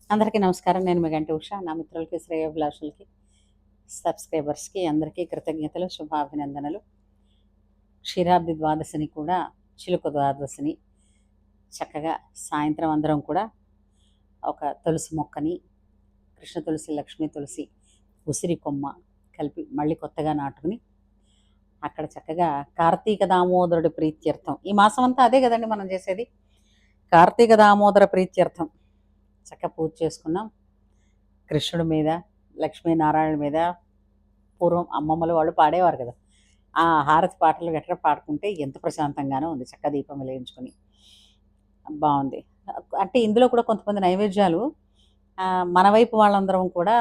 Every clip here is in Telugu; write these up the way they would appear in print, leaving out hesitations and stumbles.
అందరికీ నమస్కారం. నేను మీ గంటి ఉష. నా మిత్రులకి, శ్రేయోభిలాషులకి, సబ్స్క్రైబర్స్కి అందరికీ కృతజ్ఞతలు, శుభాభినందనలు. క్షీరాబ్ది ద్వాదశిని కూడా చిలుక ద్వాదశిని చక్కగా సాయంత్రం అందరం కూడా ఒక తులసి మొక్కని, కృష్ణ తులసి, లక్ష్మీ తులసి, ఉసిరి కొమ్మ కలిపి మళ్ళీ కొత్తగా నాటుకుని అక్కడ చక్కగా కార్తీక దామోదరుడి ప్రీత్యర్థం, ఈ మాసం అంతా అదే కదండి మనం చేసేది, కార్తీక దామోదర ప్రీత్యర్థం చక్కగా పూజ చేసుకున్నాం. కృష్ణుడి మీద, లక్ష్మీనారాయణ మీద పూర్వం అమ్మమ్మలు వాళ్ళు పాడేవారు కదా, ఆ హారతి పాటలు గట్రా పాడుకుంటే ఎంత ప్రశాంతంగానో ఉంది. చక్క దీపం వెలిగించుకొని బాగుంది. అంటే ఇందులో కూడా కొంతమంది నైవేద్యాలు మన వైపు వాళ్ళందరం కూడా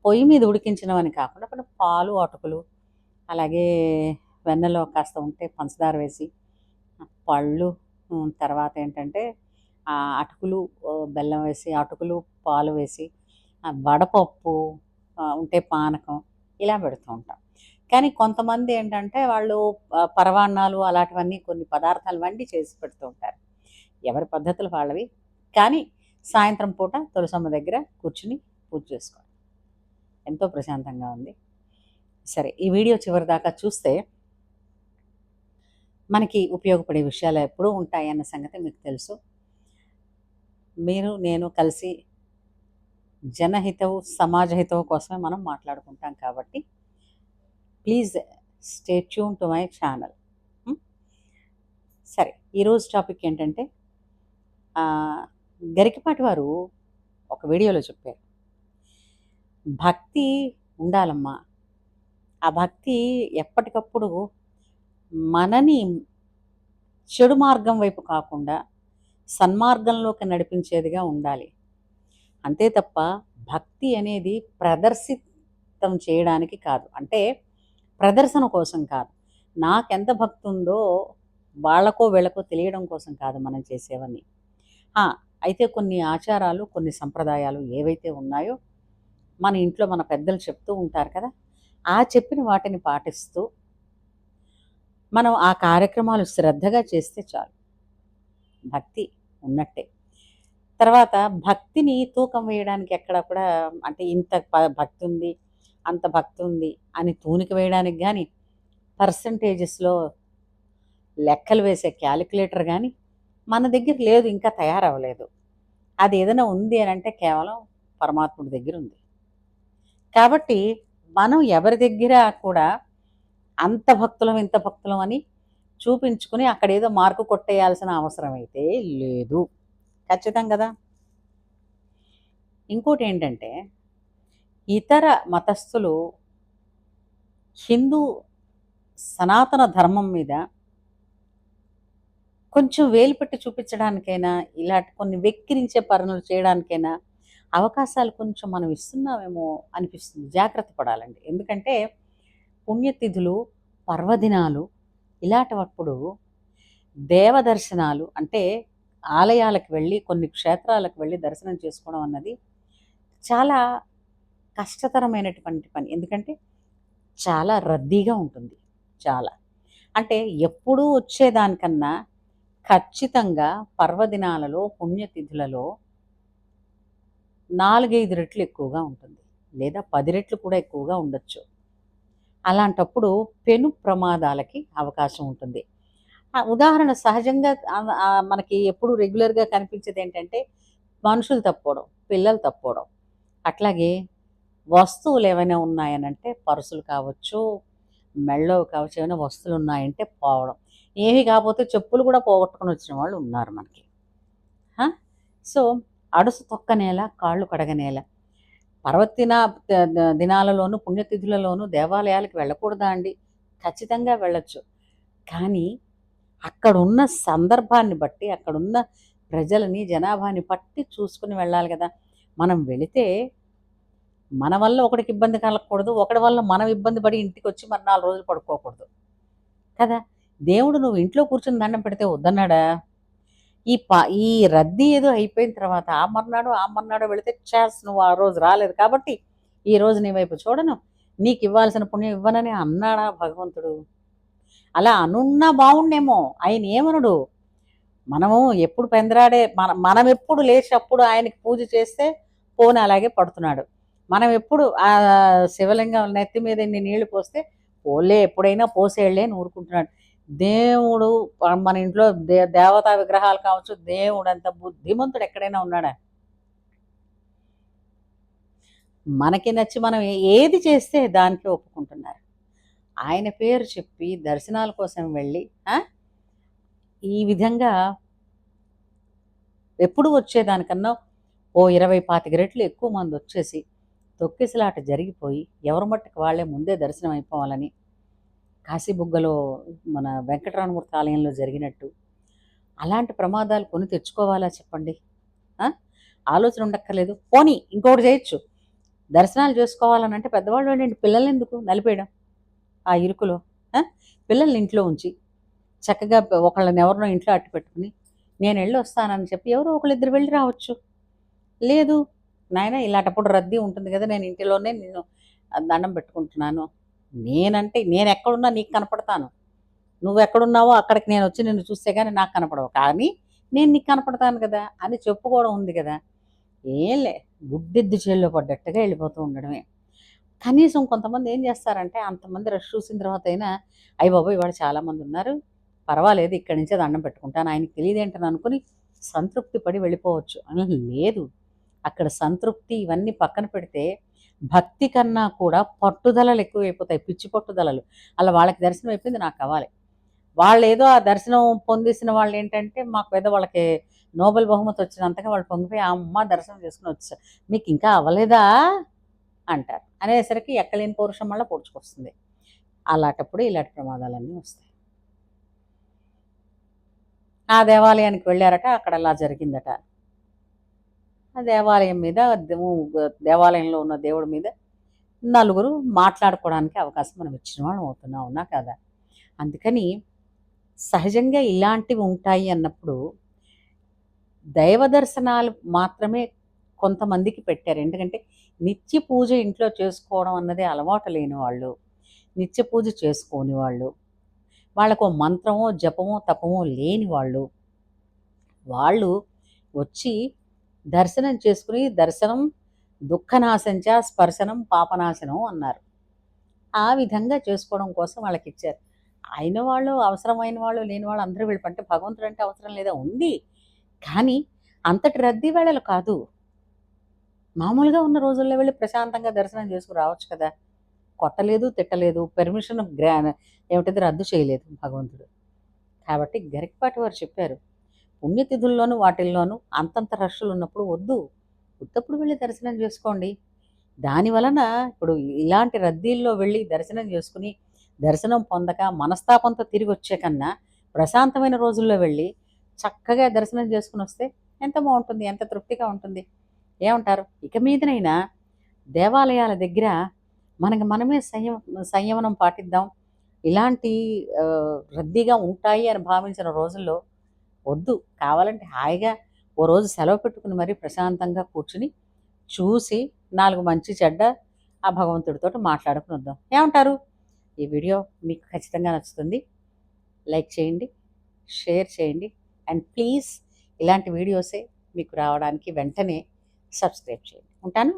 పొయ్యి మీద ఉడికించినవని కాకుండా కొన్ని పాలు, అటుకులు, అలాగే వెన్నెలో కాస్త ఉంటే పంచదార వేసి, పళ్ళు, తర్వాత ఏంటంటే అటుకులు, బెల్లం వేసి, అటుకులు పాలు వేసి, వడపప్పు ఉంటే పానకం, ఇలా పెడుతూ ఉంటాం. కానీ కొంతమంది ఏంటంటే వాళ్ళు పరవాన్నాలు అలాంటివన్నీ కొన్ని పదార్థాలు వండి చేసి పెడుతూ ఉంటారు. ఎవరి పద్ధతులు వాళ్ళవి. కానీ సాయంత్రం పూట తులసమ్మ దగ్గర కూర్చుని పూజ చేసుకోవాలి, ఎంతో ప్రశాంతంగా ఉంది. సరే, ఈ వీడియో చివరి దాకా చూస్తే మనకి ఉపయోగపడే విషయాలు ఎప్పుడూ ఉంటాయి అన్న సంగతి మీకు తెలుసు. మీరు నేను కలిసి జనహితవు, సమాజహితవు కోసమే మనం మాట్లాడుకుంటాం కాబట్టి please stay tune to my channel. సరే, ఈరోజు టాపిక్ ఏంటంటే గరికపాటి వారు ఒక వీడియోలో చెప్పారు, భక్తి ఉండాలమ్మా. ఆ భక్తి ఎప్పటికప్పుడు మనని చెడు మార్గం వైపు కాకుండా సన్మార్గంలోకి నడిపించేదిగా ఉండాలి. అంతే తప్ప భక్తి అనేది ప్రదర్శితం చేయడానికి కాదు, అంటే ప్రదర్శన కోసం కాదు, నాకెంత భక్తి ఉందో వాళ్ళకో వీళ్ళకో తెలియడం కోసం కాదు మనం చేసేవన్నీ. అయితే కొన్ని ఆచారాలు, కొన్ని సంప్రదాయాలు ఏవైతే ఉన్నాయో మన ఇంట్లో మన పెద్దలు చెప్తూ ఉంటారు కదా, ఆ చెప్పిన వాటిని పాటిస్తూ మనం ఆ కార్యక్రమాలు శ్రద్ధగా చేస్తే చాలు, భక్తి ఉన్నట్టే. తర్వాత భక్తిని తూకం వేయడానికి ఎక్కడ కూడా, అంటే ఇంత భక్తి ఉంది, అంత భక్తి ఉంది అని తూనిక వేయడానికి కానీ, పర్సంటేజెస్లో లెక్కలు వేసే క్యాలిక్యులేటర్ కానీ మన దగ్గర లేదు, ఇంకా తయారవ్వలేదు. అది ఏదైనా ఉంది అని అంటే కేవలం పరమాత్ముడి దగ్గర ఉంది. కాబట్టి మనం ఎవరి దగ్గర కూడా అంత భక్తులం, ఇంత భక్తులం అని చూపించుకుని అక్కడ ఏదో మార్కు కొట్టేయాల్సిన అవసరం అయితే లేదు, ఖచ్చితం కదా. ఇంకోటి ఏంటంటే, ఇతర మతస్థులు హిందూ సనాతన ధర్మం మీద కొంచెం వేలు పెట్టి చూపించడానికైనా, ఇలాంటి కొన్ని వెక్కిరించే పనులు చేయడానికైనా అవకాశాలు కొంచెం మనం ఇస్తున్నామేమో అనిపిస్తుంది. జాగ్రత్త పడాలండి. ఎందుకంటే పుణ్యతిథులు, పర్వదినాలు ఇలాంటప్పుడు దేవదర్శనాలు, అంటే ఆలయాలకు వెళ్ళి, కొన్ని క్షేత్రాలకు వెళ్ళి దర్శనం చేసుకోవడం అన్నది చాలా కష్టతరమైనటువంటి పని. ఎందుకంటే చాలా రద్దీగా ఉంటుంది. చాలా అంటే ఎప్పుడూ వచ్చేదానికన్నా ఖచ్చితంగా పర్వదినాలలో, పుణ్యతిథులలో 4-5 రెట్లు ఎక్కువగా ఉంటుంది, లేదా 10 రెట్లు కూడా ఎక్కువగా ఉండొచ్చు. అలాంటప్పుడు పెను ప్రమాదాలకి అవకాశం ఉంటుంది. ఉదాహరణ సహజంగా మనకి ఎప్పుడు రెగ్యులర్గా కనిపించేది ఏంటంటే మనుషులు తప్పుకోవడం, పిల్లలు తప్పుకోవడం, అట్లాగే వస్తువులు ఏమైనా ఉన్నాయనంటే పర్సులు కావచ్చు, మెళ్ళో కావచ్చు, ఏమైనా వస్తువులు ఉన్నాయంటే పోవడం. ఏమీ కాకపోతే చెప్పులు కూడా పోగొట్టుకొని వచ్చిన వాళ్ళు ఉన్నారు మనకి. సో అడుసు తొక్కనేల, కాళ్ళు కడగనేల. పర్వదిన దినాలలోనూ, పుణ్యతిథులలోనూ దేవాలయాలకు వెళ్ళకూడదా అండి? ఖచ్చితంగా వెళ్ళొచ్చు. కానీ అక్కడున్న సందర్భాన్ని బట్టి, అక్కడున్న ప్రజలని, జనాభాని బట్టి చూసుకుని వెళ్ళాలి కదా. మనం వెళితే మన వల్ల ఒకడికి ఇబ్బంది కలగకూడదు, ఒకడి వల్ల మనం ఇబ్బంది పడి ఇంటికి వచ్చి మరి 4 రోజులు పడుకోకూడదు కదా. దేవుడు నువ్వు ఇంట్లో కూర్చుని దండం పెడితే వద్దన్నాడా? ఈ రద్దీ ఏదో అయిపోయిన తర్వాత ఆ మర్నాడు వెళితే నువ్వు ఆ రోజు రాలేదు కాబట్టి ఈ రోజు నీ వైపు చూడను, నీకు ఇవ్వాల్సిన పుణ్యం ఇవ్వనని అన్నాడా భగవంతుడు? అలా అనున్నా బాగుండేమో, ఆయన ఏమనుడు, మనము ఎప్పుడు పెందరాడే మనం ఎప్పుడు లేచినప్పుడు ఆయనకి పూజ చేస్తే పోని అలాగే పడుతున్నాడు. మనం ఎప్పుడు ఆ శివలింగం నెత్తి మీద ఇన్ని నీళ్లు పోస్తే పోలే ఎప్పుడైనా పోసేళ్ళే అని ఊరుకుంటున్నాడు. దేవుడు మన ఇంట్లో దేవతా విగ్రహాలు కావచ్చు, దేవుడు అంత బుద్ధిమంతుడు ఎక్కడైనా ఉన్నాడా? మనకి నచ్చి మనం ఏది చేస్తే దానికి ఒప్పుకుంటున్నారు. ఆయన పేరు చెప్పి దర్శనాల కోసం వెళ్ళి ఈ విధంగా ఎప్పుడు వచ్చేదానికన్నా ఓ 20-25 రెట్లు ఎక్కువ మంది వచ్చేసి తొక్కిసలాట జరిగిపోయి ఎవరి మట్టుకు వాళ్ళే ముందే దర్శనం అయిపోవాలని కాశీబుగ్గలో మన వెంకటరమణమూర్తి ఆలయంలో జరిగినట్టు అలాంటి ప్రమాదాలు కొని తెచ్చుకోవాలా చెప్పండి? ఆలోచన ఉండక్కర్లేదు. పోనీ ఇంకొకటి చేయొచ్చు, దర్శనాలు చేసుకోవాలని అంటే పెద్దవాళ్ళు ఏంటంటే పిల్లల్ని ఎందుకు నలిపేయడం ఆ ఇరుకులో? పిల్లల్ని ఇంట్లో ఉంచి చక్కగా ఒకళ్ళని ఎవరినో ఇంట్లో అట్టు పెట్టుకుని నేను వెళ్ళి వస్తానని చెప్పి ఎవరో ఒకళ్ళిద్దరు వెళ్ళి రావచ్చు. లేదు నాయన ఇలాంటప్పుడు రద్దీ ఉంటుంది కదా, నేను ఇంటిలోనే నేను దండం పెట్టుకుంటున్నాను, నేనంటే నేను ఎక్కడున్నా నీకు కనపడతాను, నువ్వు ఎక్కడున్నావో అక్కడికి నేను వచ్చి నిన్ను చూస్తే కానీ నాకు కనపడవు, కానీ నేను నీకు కనపడతాను కదా అని చెప్పుకోవడం ఉంది కదా. ఏంలే గుడ్డెద్దు చేల్లో పడ్డట్టుగా వెళ్ళిపోతూ ఉండడమే. కనీసం కొంతమంది ఏం చేస్తారంటే అంతమంది రష్ చూసిన తర్వాత అయినా అయ్య బాబోయ్ ఇవాళ చాలామంది ఉన్నారు, పర్వాలేదు ఇక్కడి నుంచే దండం పెట్టుకుంటాను, ఆయనకి తెలియదేంటని అనుకుని సంతృప్తి పడి వెళ్ళిపోవచ్చు. అని లేదు, అక్కడ సంతృప్తి ఇవన్నీ పక్కన పెడితే భక్తి కన్నా కూడా పట్టుదలలు ఎక్కువైపోతాయి, పిచ్చి పట్టుదలలు. అలా వాళ్ళకి దర్శనం అయిపోయింది నాకు కావాలి, వాళ్ళు ఏదో ఆ దర్శనం పొందేసిన వాళ్ళు ఏంటంటే మాకు ఏదో వాళ్ళకి నోబెల్ బహుమతి వచ్చినంతగా వాళ్ళు పొంగిపోయి అమ్మ దర్శనం చేసుకుని వచ్చారు, మీకు ఇంకా అవ్వలేదా అంటారు. అనేసరికి ఎక్కలేని పౌరుషం వల్ల పొడుచుకొస్తుంది. అలాంటప్పుడు ఇలాంటి ప్రమాదాలన్నీ వస్తాయి. ఆ దేవాలయానికి వెళ్ళారట, అక్కడ అలా జరిగిందట. ఆ దేవాలయం మీద దేవాలయంలో ఉన్న దేవుడి మీద నలుగురు మాట్లాడుకోవడానికి అవకాశం మనం ఇచ్చిన వాళ్ళం అవుతున్నాం, అవునా కదా? అందుకని సహజంగా ఇలాంటివి ఉంటాయి అన్నప్పుడు దైవ దర్శనాలు మాత్రమే కొంతమందికి పెట్టారు. ఎందుకంటే నిత్య పూజ ఇంట్లో చేసుకోవడం అన్నది అలవాటు లేని వాళ్ళు, నిత్య పూజ చేసుకోని వాళ్ళు, వాళ్ళకు మంత్రమో జపమో తపమో లేని వాళ్ళు, వాళ్ళు వచ్చి దర్శనం చేసుకుని దర్శనం దుఃఖనాశంచ స్పర్శనం పాపనాశనం అన్నారు. ఆ విధంగా చేసుకోవడం కోసం వాళ్ళకి ఇచ్చారు. అయిన వాళ్ళు అవసరమైన వాళ్ళు లేని వాళ్ళు అందరూ వెళ్ళిపంటే భగవంతుడు అంటే అవసరం లేదా, ఉంది, కానీ అంతటి రద్దీ వేళలు కాదు. మామూలుగా ఉన్న రోజుల్లో వెళ్ళి ప్రశాంతంగా దర్శనం చేసుకుని రావచ్చు కదా. కొట్టలేదు, తిట్టలేదు, పెర్మిషన్ ఏమిటిది రద్దు చేయలేదు భగవంతుడు. కాబట్టి గరికపాటి వారు చెప్పారు, పుణ్యతిథుల్లోనూ వాటిల్లోనూ అంతంత రష్లు ఉన్నప్పుడు వద్దు, ఉత్తప్పుడు వెళ్ళి దర్శనం చేసుకోండి. దానివలన ఇప్పుడు ఇలాంటి రద్దీల్లో వెళ్ళి దర్శనం చేసుకుని దర్శనం పొందక మనస్తాపంతో తిరిగి వచ్చే కన్నా ప్రశాంతమైన రోజుల్లో వెళ్ళి చక్కగా దర్శనం చేసుకుని వస్తే ఎంత బాగుంటుంది, ఎంత తృప్తిగా ఉంటుంది. ఏమంటారు? ఇక మీదనైనా దేవాలయాల దగ్గర మనమే సంయమనం పాటిద్దాం. ఇలాంటి రద్దీగా ఉంటాయి అని భావించిన రోజుల్లో వద్దు, కావాలంటే హాయిగా ఓ రోజు సెలవు పెట్టుకుని మరీ ప్రశాంతంగా కూర్చుని చూసి 4 మంచి చెడ్డ ఆ భగవంతుడితో మాట్లాడుకుని వద్దాం. ఏమంటారు? ఈ వీడియో మీకు ఖచ్చితంగా నచ్చుతుంది. లైక్ చేయండి, షేర్ చేయండి, అండ్ ప్లీజ్ ఇలాంటి వీడియోసే మీకు రావడానికి వెంటనే సబ్స్క్రైబ్ చేయండి. ఉంటాను.